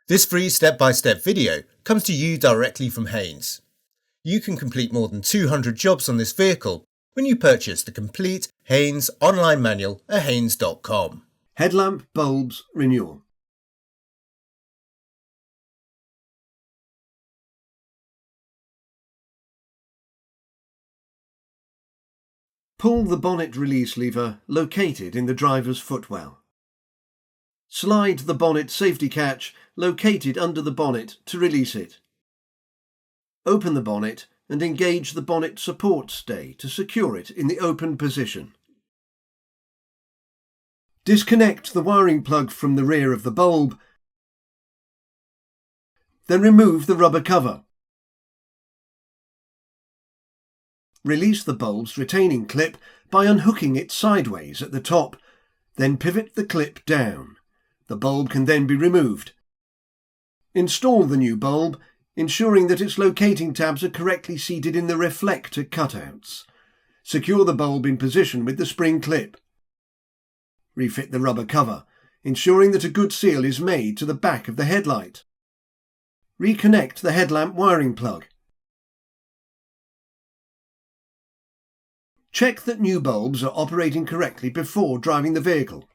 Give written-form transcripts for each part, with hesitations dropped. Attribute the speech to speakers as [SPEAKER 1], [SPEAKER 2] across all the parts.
[SPEAKER 1] This free step-by-step video comes to you directly from Haynes. You can complete more than 200 jobs on this vehicle when you purchase the complete Haynes online manual at haynes.com.
[SPEAKER 2] Headlamp bulbs renewal. Pull the bonnet release lever located in the driver's footwell. Slide the bonnet safety catch located under the bonnet to release it. Open the bonnet and engage the bonnet support stay to secure it in the open position. Disconnect the wiring plug from the rear of the bulb, then remove the rubber cover. Release the bulb's retaining clip by unhooking it sideways at the top, then pivot the clip down. The bulb can then be removed. Install the new bulb, ensuring that its locating tabs are correctly seated in the reflector cutouts. Secure the bulb in position with the spring clip. Refit the rubber cover, ensuring that a good seal is made to the back of the headlight. Reconnect the headlamp wiring plug. Check that new bulbs are operating correctly before driving the vehicle.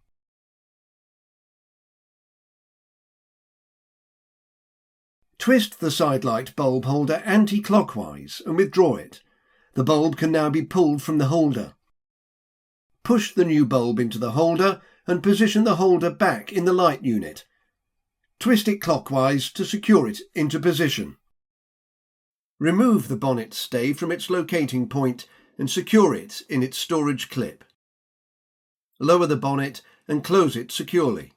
[SPEAKER 2] Twist the Sidelight bulb holder anti-clockwise and withdraw it. The bulb can now be pulled from the holder. Push the new bulb into the holder and position the holder back in the light unit. Twist it clockwise to secure it into position. Remove the bonnet stay from its locating point and secure it in its storage clip. Lower the bonnet and close it securely.